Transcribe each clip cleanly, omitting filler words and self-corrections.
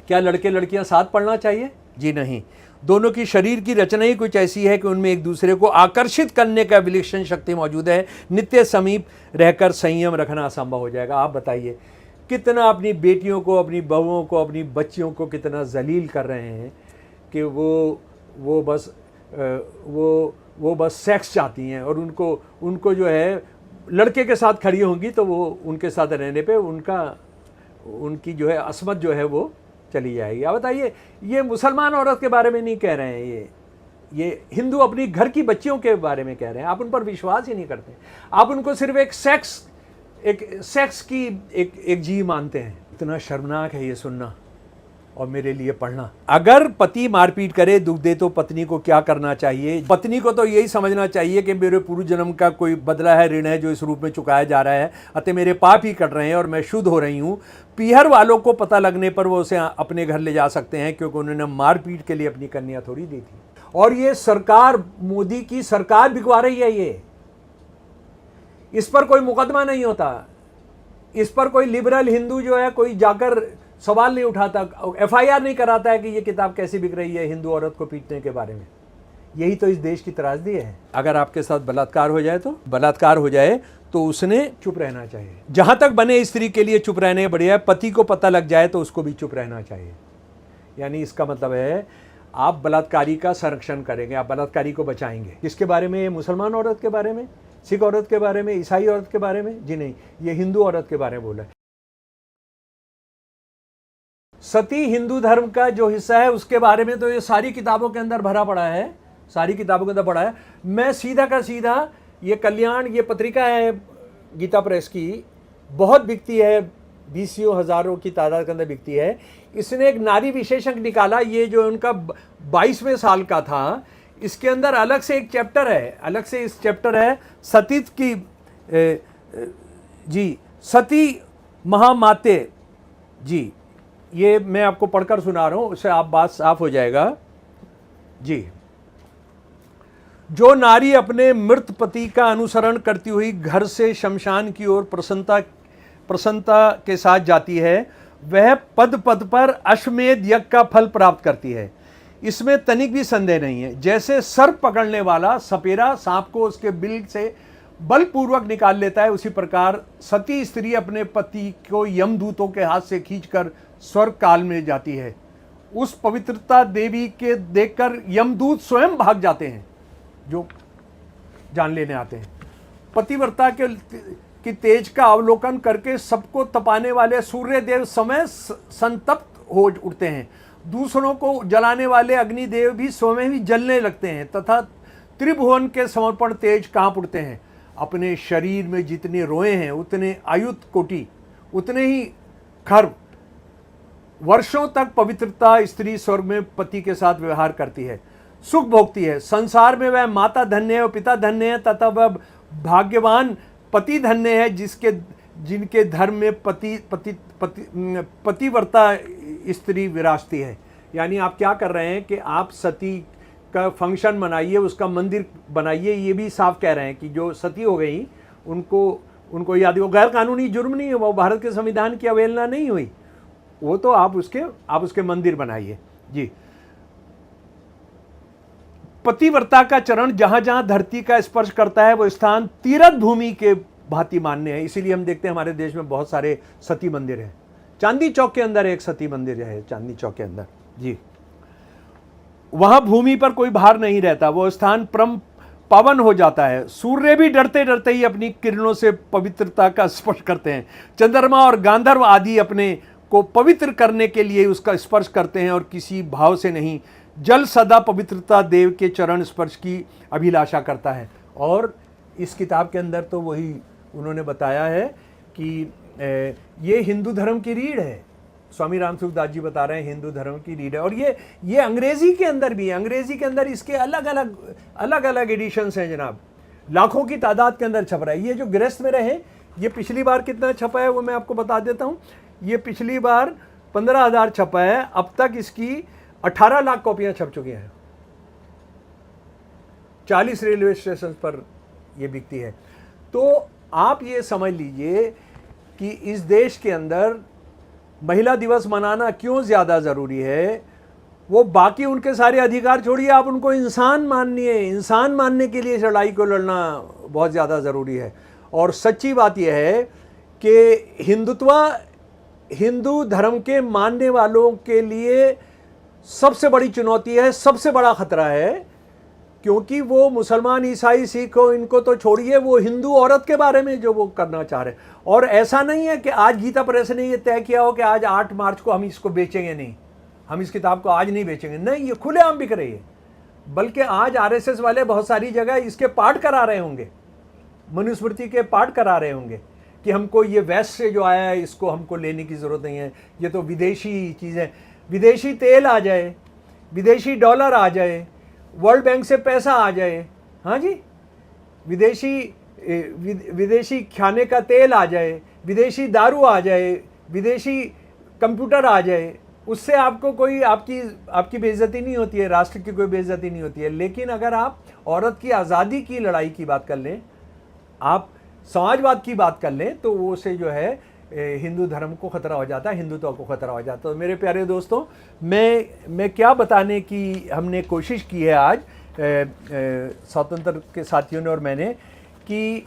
क्या लड़के लड़कियां साथ पढ़ना चाहिए? जी नहीं। दोनों की शरीर की रचना ही कुछ ऐसी है कि उनमें एक दूसरे को आकर्षित करने का विलक्षण शक्ति मौजूद है। नित्य समीप रहकर संयम रखना असंभव हो जाएगा। आप बताइए कितना अपनी बेटियों को, अपनी बहुओं को, अपनी बच्चियों को कितना जलील कर रहे हैं कि वो बस सेक्स चाहती हैं, और उनको जो है लड़के के साथ खड़ी होंगी तो वो उनके साथ रहने पे उनकी जो है असमत जो है वो चली जाएगी। आप बताइए, ये मुसलमान औरत के बारे में नहीं कह रहे हैं, ये हिंदू अपनी घर की बच्चियों के बारे में कह रहे हैं। आप उन पर विश्वास ही नहीं करते, आप उनको सिर्फ एक सेक्स की एक जीव मानते हैं। इतना शर्मनाक है ये सुनना और मेरे लिए पढ़ना। अगर पति मारपीट करे, दुख दे, तो पत्नी को क्या करना चाहिए? पत्नी को तो यही समझना चाहिए कि मेरे पूर्व जन्म का कोई बदला है, ऋण है जो इस रूप में चुकाया जा रहा है, अतः मेरे पाप ही कट रहे हैं और मैं शुद्ध हो रही हूँ। पीहर वालों को पता लगने पर वो उसे अपने घर ले जा सकते हैं, क्योंकि उन्होंने मारपीट के लिए अपनी कन्या थोड़ी दी थी। और ये सरकार, मोदी की सरकार बिकवा रही है ये। इस पर कोई मुकदमा नहीं होता, इस पर कोई लिबरल हिंदू जो है कोई जाकर सवाल नहीं उठाता, एफआईआर नहीं कराता है कि ये किताब कैसी बिक रही है हिंदू औरत को पीटने के बारे में। यही तो इस देश की त्रासदी है। अगर आपके साथ बलात्कार हो जाए तो उसने चुप रहना चाहिए। जहां तक बने स्त्री के लिए चुप रहने बढ़िया है, पति को पता लग जाए तो उसको भी चुप रहना चाहिए। यानी इसका मतलब है आप बलात्कारी का संरक्षण करेंगे, आप बलात्कारी को बचाएंगे। किसके बारे में? ये मुसलमान औरत के बारे में, सिख औरत के बारे में, ईसाई औरत के बारे में? जी नहीं, ये हिंदू औरत के बारे में बोला है। सती हिंदू धर्म का जो हिस्सा है उसके बारे में तो ये सारी किताबों के अंदर भरा पड़ा है, सारी किताबों के अंदर पड़ा है। मैं सीधा का सीधा, ये कल्याण, ये पत्रिका है गीता प्रेस की, बहुत बिकती है, 20 हज़ारों की तादाद के अंदर बिकती है। इसने एक नारी विशेषज्ञ निकाला, ये जो उनका 22वें साल का था, इसके अंदर अलग से एक चैप्टर है, अलग से इस चैप्टर है सतीत की जी, सती महामाते जी। ये मैं आपको पढ़कर सुना रहा हूं, उससे आप बात साफ हो जाएगा जी। जो नारी अपने मृत पति का अनुसरण करती हुई घर से शमशान की ओर प्रसन्नता के साथ जाती है, वह पद पद पर अश्वमेध यज्ञ का फल प्राप्त करती है। इसमें तनिक भी संदेह नहीं है। जैसे सर्प पकड़ने वाला सपेरा सांप को उसके बिल से बलपूर्वक निकाल लेता है, उसी प्रकार सती स्त्री अपने पति को यमदूतों के हाथ से खींचकर स्वर्ग काल में जाती है। उस पवित्रता देवी के देखकर यमदूत स्वयं भाग जाते हैं, जो जान लेने आते हैं। पतिव्रता की तेज का अवलोकन करके सबको तपाने वाले सूर्य देव समय संतप्त हो उठते हैं। दूसरों को जलाने वाले अग्निदेव भी स्वयं ही जलने लगते हैं तथा त्रिभुवन के समर्पण तेज कांप उठते हैं। अपने शरीर में जितने रोए हैं उतने आयुध कोटि, उतने ही खर्व वर्षों तक पवित्रता स्त्री स्वर्ग में पति के साथ व्यवहार करती है, सुख भोगती है। संसार में वह माता धन्य है और पिता धन्य है तथा वह भाग्यवान पति धन्य है जिनके धर्म में पतिव्रता स्त्री विराजती है। यानी आप क्या कर रहे हैं कि आप सती का फंक्शन मनाइए, उसका मंदिर बनाइए। ये भी साफ कह रहे हैं कि जो सती हो गई उनको याद, वो गैर कानूनी जुर्म नहीं है, वो भारत के संविधान की अवहेलना नहीं हुई, वो तो आप उसके मंदिर बनाइए जी। पतिव्रता का चरण जहां जहां धरती का स्पर्श करता है वो स्थान तीर्थ भूमि के भांति मान्य है। इसीलिए हम देखते हैं हमारे देश में बहुत सारे सती मंदिर हैं। चांदी चौक के अंदर एक सती मंदिर है, चांदनी चौक के अंदर जी। वहां भूमि पर कोई भार नहीं रहता, वो स्थान परम पावन हो जाता है। सूर्य भी डरते डरते ही अपनी किरणों से पवित्रता का स्पर्श करते हैं। चंद्रमा और गांधर्व आदि अपने को पवित्र करने के लिए उसका स्पर्श करते हैं और किसी भाव से नहीं। जल सदा पवित्रता देव के चरण स्पर्श की अभिलाषा करता है। और इस किताब के अंदर तो वही उन्होंने बताया है कि ये हिंदू धर्म की रीढ़ है। स्वामी राम सुखदास जी बता रहे हैं हिंदू धर्म की रीढ़ है। और ये अंग्रेजी के अंदर भी है, अंग्रेजी के अंदर इसके अलग अलग एडिशंस हैं जनाब, लाखों की तादाद के अंदर छप रहा है। ये जो गृहस्थ में रहे, ये पिछली बार कितना छपा है वो मैं आपको बता देता हूँ। ये पिछली बार 15,000 छपा है, अब तक इसकी 18 लाख कॉपियां छप चुकी हैं। 40 रेलवे स्टेशन पर ये बिकती है। तो आप ये समझ लीजिए कि इस देश के अंदर महिला दिवस मनाना क्यों ज़्यादा ज़रूरी है, वो बाकी उनके सारे अधिकार छोड़िए, आप उनको इंसान मानिए। इंसान मानने के लिए इस लड़ाई को लड़ना बहुत ज़्यादा ज़रूरी है। और सच्ची बात यह है कि हिंदुत्व हिंदू धर्म के मानने वालों के लिए सबसे बड़ी चुनौती है, सबसे बड़ा खतरा है, क्योंकि वो मुसलमान, ईसाई, सिख हो, इनको तो छोड़िए, वो हिंदू औरत के बारे में जो वो करना चाह रहे हैं। और ऐसा नहीं है कि आज गीता प्रेस ने ये तय किया हो कि आज 8 मार्च को हम इसको बेचेंगे नहीं, हम इस किताब को आज नहीं बेचेंगे, नहीं, ये खुलेआम बिक रही है। बल्कि आज आरएसएस वाले बहुत सारी जगह इसके पाठ करा रहे होंगे, मनुस्मृति के पाठ करा रहे होंगे कि हमको ये वेस्ट से जो आया है इसको हमको लेने की ज़रूरत नहीं है, ये तो विदेशी चीज़ें, विदेशी तेल आ जाए, विदेशी डॉलर आ जाए, वर्ल्ड बैंक से पैसा आ जाए, हाँ जी, विदेशी खाने का तेल आ जाए, विदेशी दारू आ जाए, विदेशी कंप्यूटर आ जाए, उससे आपको कोई आपकी बेइज्जती नहीं होती है, राष्ट्र की कोई बेइज्जती नहीं होती है। लेकिन अगर आप औरत की आज़ादी की लड़ाई की बात कर लें, आप समाजवाद की बात कर लें, तो वो से जो है हिंदू धर्म को ख़तरा हो जाता है, हिंदुत्व को ख़तरा हो जाता है। तो मेरे प्यारे दोस्तों, मैं क्या बताने की हमने कोशिश की है आज स्वतंत्र के साथियों ने और मैंने, कि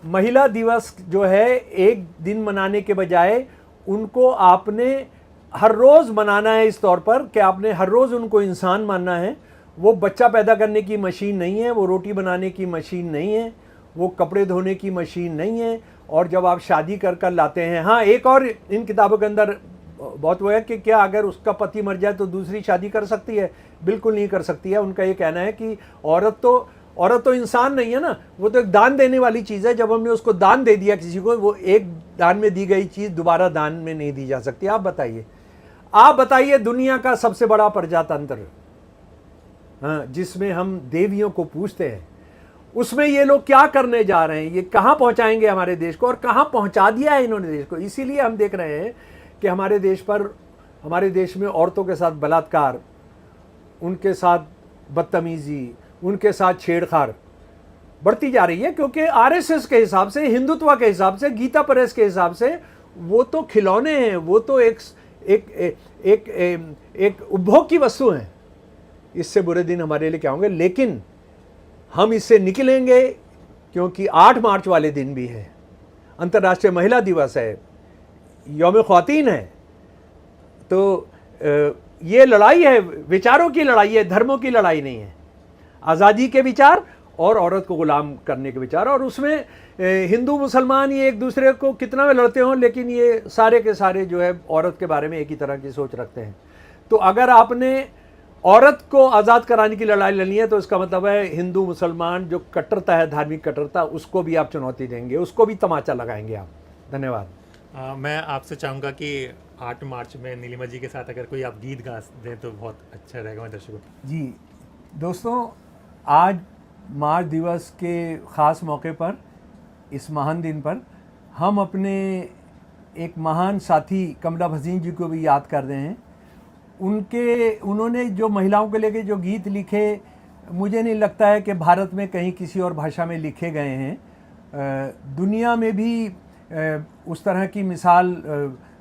महिला दिवस जो है एक दिन मनाने के बजाय उनको आपने हर रोज़ मनाना है इस तौर पर कि आपने हर रोज़ उनको इंसान मानना है। वो बच्चा पैदा करने की मशीन नहीं है, वो रोटी बनाने की मशीन नहीं है, वो कपड़े धोने की मशीन नहीं है। और जब आप शादी कर लाते हैं, हाँ, एक और इन किताबों के अंदर बहुत वो है कि क्या अगर उसका पति मर जाए तो दूसरी शादी कर सकती है? बिल्कुल नहीं कर सकती है। उनका ये कहना है कि औरत तो इंसान नहीं है ना, वो तो एक दान देने वाली चीज़ है। जब हमने उसको दान दे दिया किसी को, वो एक दान में दी गई चीज़ दोबारा दान में नहीं दी जा सकती। आप बताइए दुनिया का सबसे बड़ा प्रजातंत्र, हाँ, जिसमें हम देवियों को पूजते हैं, उसमें ये लोग क्या करने जा रहे हैं? ये कहाँ पहुँचाएंगे हमारे देश को, और कहाँ पहुँचा दिया है इन्होंने देश को। इसीलिए हम देख रहे हैं कि हमारे देश में औरतों के साथ बलात्कार, उनके साथ बदतमीज़ी, उनके साथ छेड़छाड़ बढ़ती जा रही है। क्योंकि आरएसएस के हिसाब से, हिंदुत्व के हिसाब से, गीता प्रेस के हिसाब से वो तो खिलौने हैं, वो तो एक उपभोग की वस्तु हैं। इससे बुरे दिन हमारे लिए क्या होंगे? लेकिन हम इससे निकलेंगे, क्योंकि 8 मार्च वाले दिन भी है, अंतर्राष्ट्रीय महिला दिवस है, यौम ख्वातीन है। तो ये लड़ाई है, विचारों की लड़ाई है, धर्मों की लड़ाई नहीं है। आज़ादी के विचार और औरत को गुलाम करने के विचार। और उसमें हिंदू मुसलमान ये एक दूसरे को कितना भी लड़ते हों, लेकिन ये सारे के सारे जो है औरत के बारे में एक ही तरह की सोच रखते हैं। तो अगर आपने औरत को आज़ाद कराने की लड़ाई लड़नी है, तो इसका मतलब है हिंदू मुसलमान जो कट्टरता है, धार्मिक कट्टरता, उसको भी आप चुनौती देंगे, उसको भी तमाचा लगाएंगे आप। धन्यवाद। मैं आपसे चाहूँगा कि 8 मार्च में नीलिमा जी के साथ अगर कोई आप गीत गा दें तो बहुत अच्छा रहेगा मैं दर्शकों को। जी दोस्तों, आज मार्च दिवस के ख़ास मौके पर, इस महान दिन पर, हम अपने एक महान साथी कमला भसीन जी को भी याद कर रहे हैं। उन्होंने जो महिलाओं को लेके जो गीत लिखे, मुझे नहीं लगता है कि भारत में कहीं किसी और भाषा में लिखे गए हैं। दुनिया में भी उस तरह की मिसाल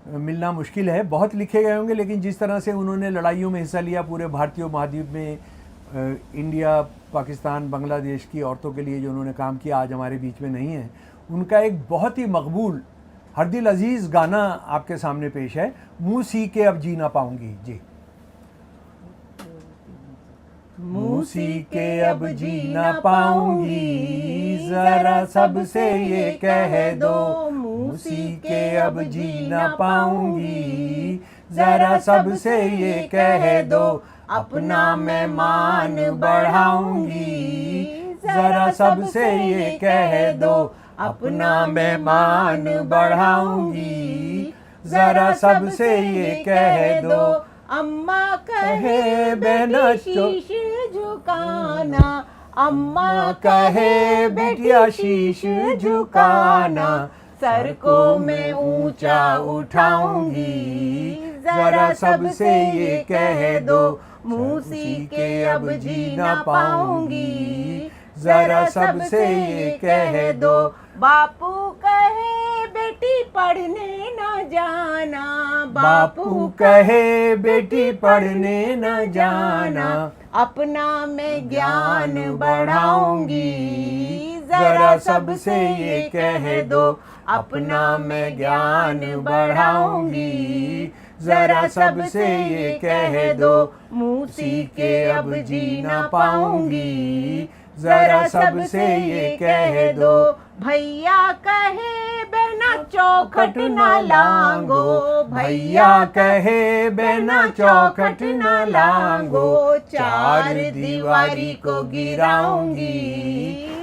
मिलना मुश्किल है। बहुत लिखे गए होंगे, लेकिन जिस तरह से उन्होंने लड़ाइयों में हिस्सा लिया पूरे भारतीय उपमहाद्वीप में, इंडिया, पाकिस्तान, बांग्लादेश की औरतों के लिए जो उन्होंने काम किया, आज हमारे बीच में नहीं है। उनका एक बहुत ही मकबूल, हर दिल अजीज़ गाना आपके सामने पेश है, मुँह सी के अब जी ना पाऊंगी। जी, मुँह सी के अब जी ना पाऊंगी, जरा सबसे ये कह दो। मुँह सी के अब जी ना पाऊंगी, जरा सबसे ये कह दो। अपना मैं मान बढ़ाऊंगी, जरा सबसे ये कह दो। अपना मैं मान बढ़ाऊंगी, जरा सबसे ये कह दो। अम्मा कहे बेटा शीश झुकाना, अम्मा कहे बेटिया शीश झुकाना। सर को मैं ऊंचा उठाऊंगी, जरा सबसे ये कह दो। मुँह सी के अब जी ना पाऊंगी, जरा सबसे ये कह दो। बापू कहे बेटी पढ़ने न जाना, बापू कहे बेटी पढ़ने न जाना, अपना मैं ज्ञान बढ़ाऊंगी, जरा सबसे ये कह दो, अपना मैं ज्ञान बढ़ाऊंगी, जरा सबसे ये कह दो, मूसी के अब जी ना पाऊंगी, जरा सबसे ये कह दो, भैया कहे बहना चौखट न लांगो, भैया कहे बेना चौखट न लांगो, चार दीवारी को गिराऊंगी,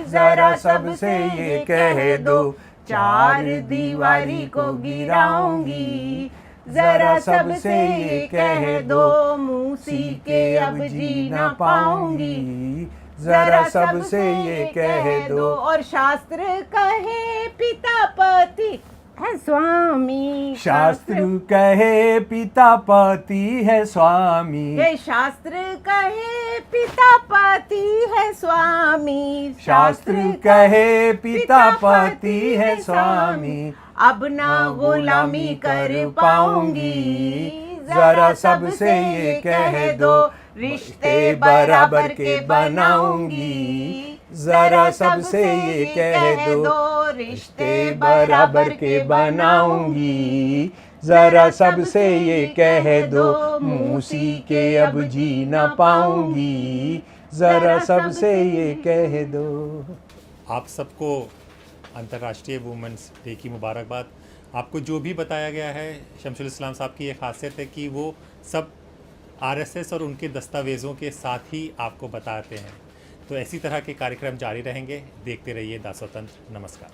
जरा सबसे ये कह दो, चार दीवारी को गिराऊंगी, जरा सबसे ये कह दो, मूसी के अब जी न पाऊंगी, जरा सबसे ये कह दो। और शास्त्र कहे पिता पति है स्वामी, शास्त्र कहे पिता पति है स्वामी, ये शास्त्र कहे पिता पति है स्वामी, शास्त्र कहे पिता पति है स्वामी, अब ना गुलामी कर पाऊंगी, जरा सबसे ये कह दो, रिश्ते बराबर के बनाऊंगी, जरा सबसे ये कह दो, रिश्ते बराबर के बनाऊंगी, जरा सबसे ये कह दो, मूसी के अब जी ना पाऊंगी, जरा सबसे ये कह दो। आप सबको अंतर्राष्ट्रीय वुमेंस डे की मुबारकबाद। आपको जो भी बताया गया है, शमसुल इस्लाम साहब की ये खासियत है कि वो सब आरएसएस और उनके दस्तावेज़ों के साथ ही आपको बताते हैं। तो ऐसी तरह के कार्यक्रम जारी रहेंगे। देखते रहिए दासोतंत्र। नमस्कार।